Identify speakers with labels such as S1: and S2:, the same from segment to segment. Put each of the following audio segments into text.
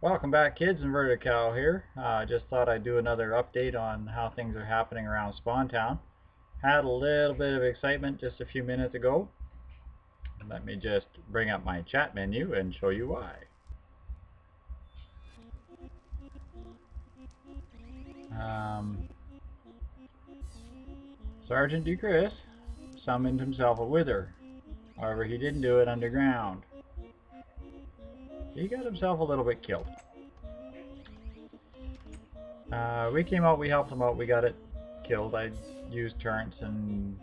S1: Welcome back, kids. Inverted Cow here. Just thought I'd do another update on how things are happening around Spawn Town. Had a little bit of excitement just a few minutes ago. Let me just bring up my chat menu and show you why. Sergeant DeChris summoned himself a wither. However, he didn't do it underground. He got himself a little bit killed. We came out, we helped him out, we got it killed. I used turrets and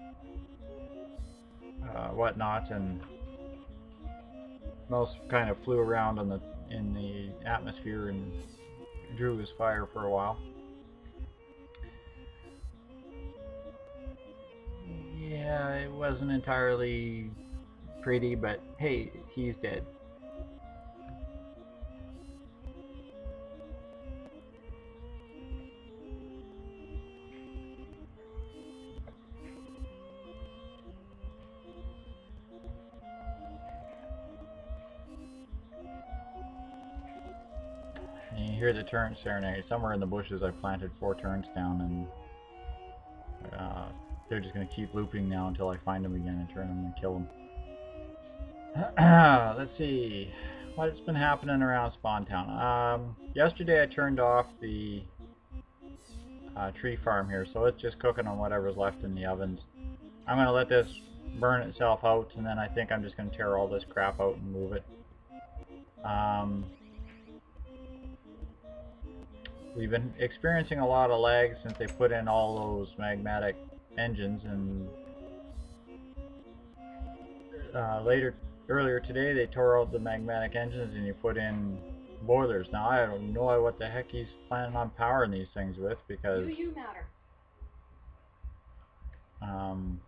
S1: whatnot, and most kind of flew around in the atmosphere and drew his fire for a while. Yeah, it wasn't entirely pretty, but hey, he's dead. And you hear the turret serenade. Somewhere in the bushes I planted 4 turrets down, and they're just going to keep looping now until I find them again and turn them and kill them. Let's see what's been happening around Spawn Town. Yesterday I turned off the tree farm here, so it's just cooking on whatever's left in the ovens. I'm going to let this burn itself out, and then I think I'm just going to tear all this crap out and move it. We've been experiencing a lot of lag since they put in all those magmatic engines, and earlier today they tore out the magmatic engines and you put in boilers. Now I don't know what the heck he's planning on powering these things with, because from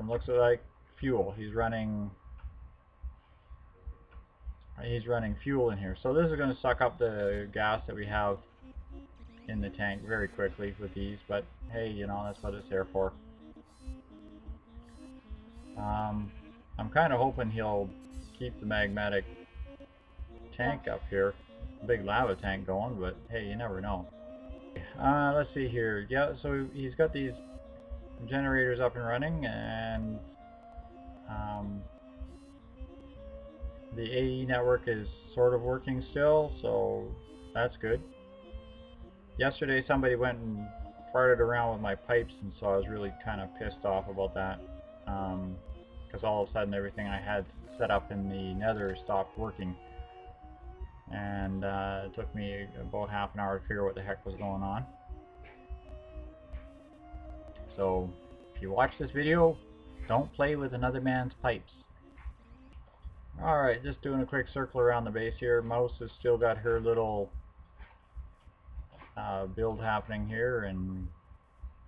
S1: looks like fuel, he's running fuel in here. So this is going to suck up the gas that we have in the tank very quickly with these, but hey, you know, that's what it's there for. I'm kind of hoping he'll keep the magmatic tank up here, big lava tank going, but hey, you never know. Let's see here. Yeah, so he's got these generators up and running, and the AE network is sort of working still, so that's good. Yesterday somebody went and farted around with my pipes, and so I was really kind of pissed off about that, because all of a sudden everything I had set up in the nether stopped working, and it took me about half an hour to figure out what the heck was going on. So if you watch this video, don't play with another man's pipes. Alright, just doing a quick circle around the base here. Mouse has still got her little build happening here, and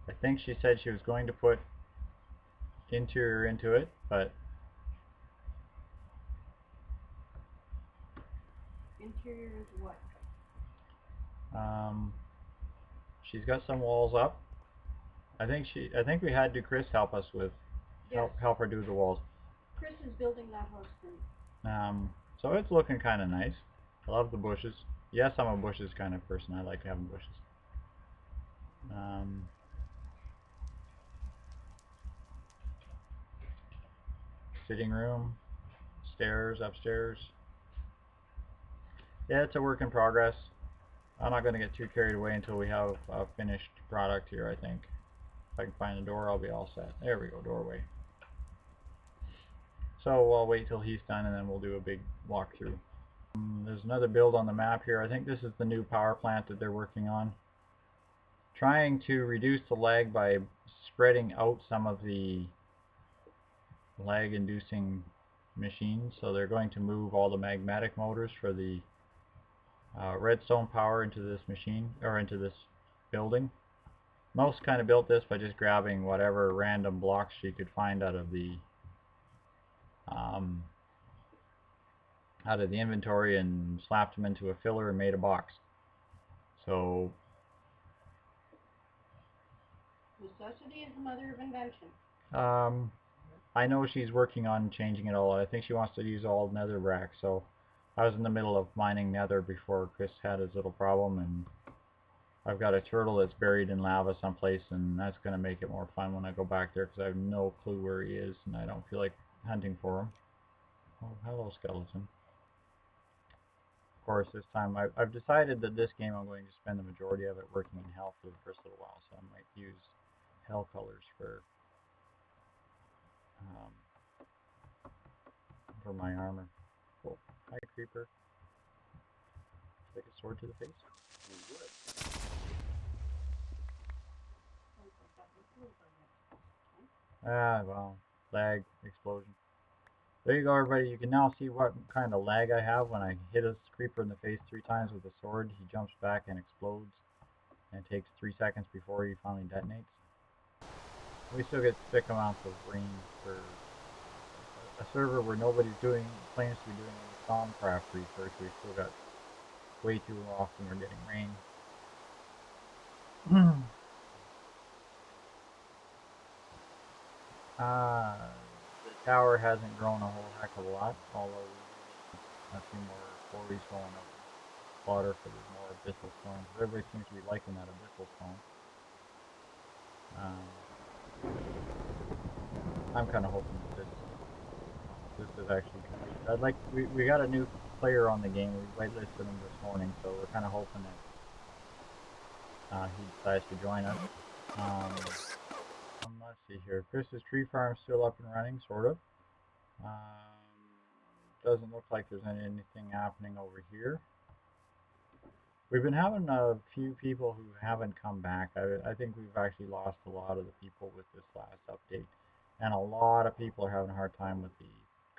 S1: I think she said she was going to put interior into it, but
S2: interior is what?
S1: She's got some walls up. I think we had DeChris help us with help her do the walls.
S2: Chris is building that house for me.
S1: So it's looking kind of nice. I love the bushes. Yes, I'm a bushes kind of person. I like having bushes. Sitting room, stairs, upstairs. Yeah, it's a work in progress. I'm not going to get too carried away until we have a finished product here, I think. If I can find the door, I'll be all set. There we go, doorway. So I'll wait till he's done, and then we'll do a big walkthrough. There's another build on the map here. I think this is the new power plant that they're working on. Trying to reduce the lag by spreading out some of the lag-inducing machines. So they're going to move all the magmatic motors for the redstone power into this machine, or into this building. Most kind of built this by just grabbing whatever random blocks she could find out of the inventory and slapped them into a filler and made a box. So
S2: necessity is the mother of invention.
S1: I know she's working on changing it all. I think she wants to use all netherrack, so I was in the middle of mining nether before Chris had his little problem, and I've got a turtle that's buried in lava someplace, and that's going to make it more fun when I go back there, because I have no clue where he is, and I don't feel like hunting for him. Oh, hello, skeleton. Of course, this time I've decided that this game I'm going to spend the majority of it working in hell for the first little while, so I might use hell colors for my armor. Cool. Hi, creeper. Take a sword to the face. Ah, well, lag, explosion. There you go, everybody. You can now see what kind of lag I have when I hit a creeper in the face 3 times with a sword. He jumps back and explodes, and it takes 3 seconds before he finally detonates. We still get thick amounts of rain for a server where nobody's claims to be doing any Thaumcraft research. We still got way too often we're getting rain. The tower hasn't grown a whole heck of a lot, although we have a few more quarries going up water for the more abyssal stone. Everybody seems to be liking that abyssal stone. I'm kind of hoping that this is actually complete. We got a new player on the game. We whitelisted him this morning, so we're kind of hoping that he decides to join us. Let's see here. Chris's tree farm still up and running, sort of. Doesn't look like there's anything happening over here. We've been having a few people who haven't come back. I think we've actually lost a lot of the people with this last update. And a lot of people are having a hard time with the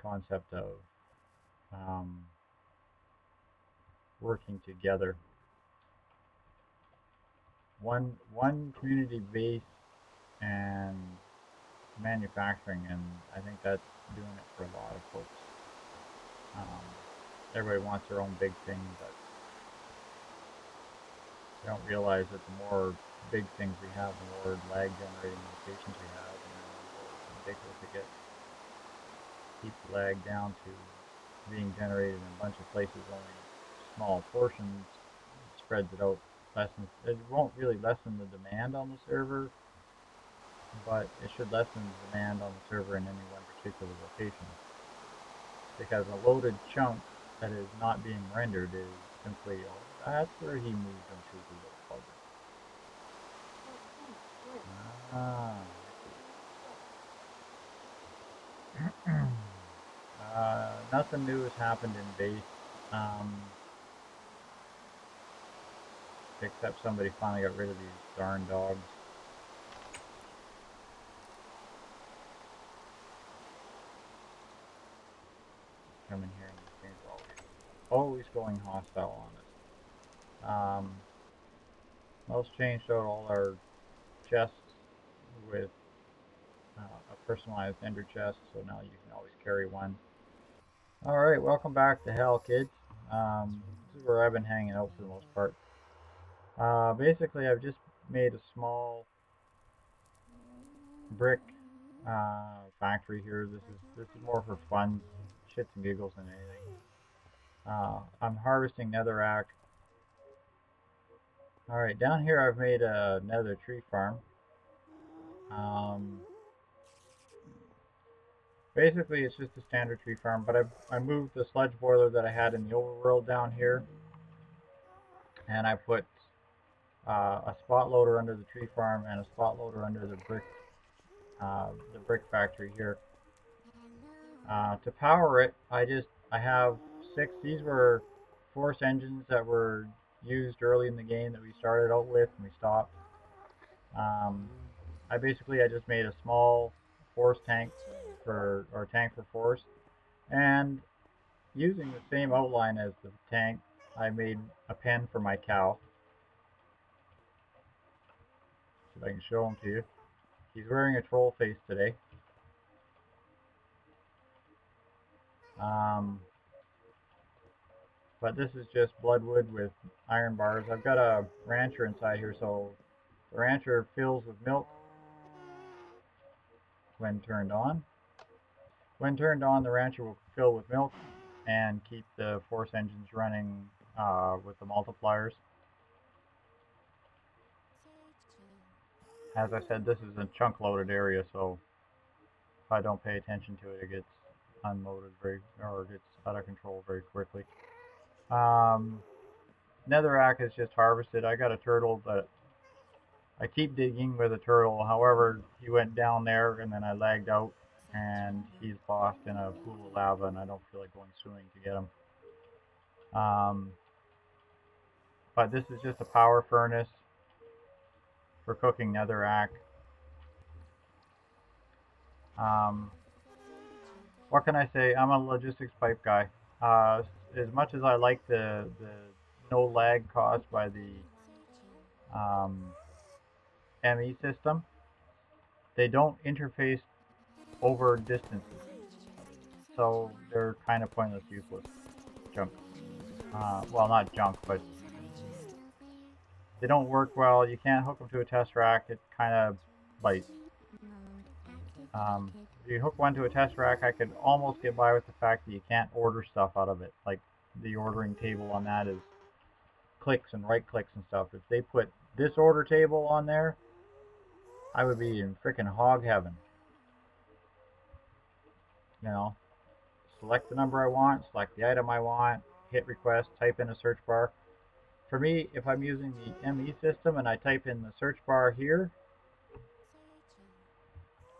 S1: concept of working together. One community base and manufacturing, and I think that's doing it for a lot of folks. Everybody wants their own big thing, but they don't realize that the more big things we have, the more lag generating locations we have, and then the more ridiculous it gets. Keep the lag down to being generated in a bunch of places, only small portions, spreads it out. It won't really lessen the demand on the server, but it should lessen the demand on the server in any one particular location. Because a loaded chunk that is not being rendered is simply, oh, that's where he moved them to, the little bugger. Nothing new has happened in base. Except somebody finally got rid of these darn dogs. Coming here and these things are always going hostile on us. Most changed out all our chests with a personalized ender chest, so now you can always carry one. Alright, welcome back to Hell, kids. This is where I've been hanging out for the most part. Basically, I've just made a small brick factory here. This is more for fun, shits and giggles than anything. I'm harvesting netherrack. Alright, down here I've made a nether tree farm. Basically it's just a standard tree farm, but I moved the sludge boiler that I had in the overworld down here, and I put a spot loader under the tree farm and a spot loader under the brick factory here. To power it, I have 6. These were force engines that were used early in the game that we started out with and we stopped. I just made a small force tank for force, and using the same outline as the tank, I made a pen for my cow. See if I can show him to you. He's wearing a troll face today. But this is just bloodwood with iron bars. I've got a rancher inside here, so the rancher fills with milk when turned on. When turned on, the rancher will fill with milk, and keep the force engines running with the multipliers. As I said, this is a chunk loaded area, so if I don't pay attention to it, it gets unloaded or gets out of control very quickly. Netherrack is just harvested. I got a turtle, but I keep digging with a turtle. However, he went down there and then I lagged out and he's lost in a pool of lava and I don't feel like going swimming to get him. But this is just a power furnace for cooking netherrack. What can I say? I'm a logistics pipe guy. As much as I like the no lag caused by the ME system, they don't interface over distances, so they're kind of pointless, useless junk. Well, not junk, but they don't work well. You can't hook them to a test rack. It kind of bites. If you hook one to a test rack, I could almost get by with the fact that you can't order stuff out of it. Like the ordering table on that is clicks and right clicks and stuff. If they put this order table on there, I would be in freaking hog heaven. You know, select the number I want, select the item I want, hit request, type in a search bar. For me, if I'm using the ME system and I type in the search bar here,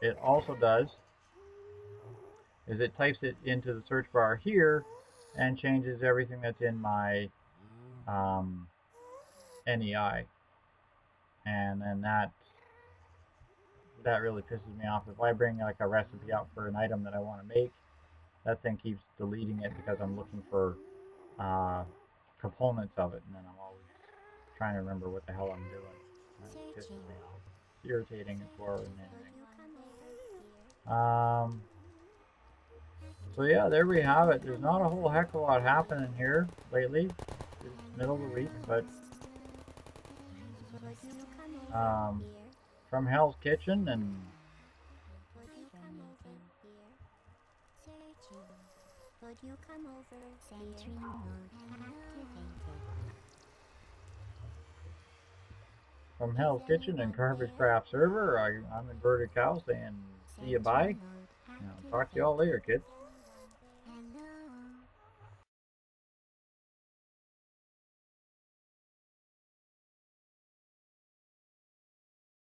S1: it also does is it types it into the search bar here and changes everything that's in my NEI. And then that really pisses me off. If I bring like a recipe out for an item that I want to make, that thing keeps deleting it because I'm looking for components of it, and then I'm always trying to remember what the hell I'm doing. It pisses me off. It's irritating more than anything. So yeah, there we have it. There's not a whole heck of a lot happening here lately. It's middle of the week, but from Hell's Kitchen and Garbage Craft Server, I'm Inverted Cow saying see you bye. Talk to y'all later, kids.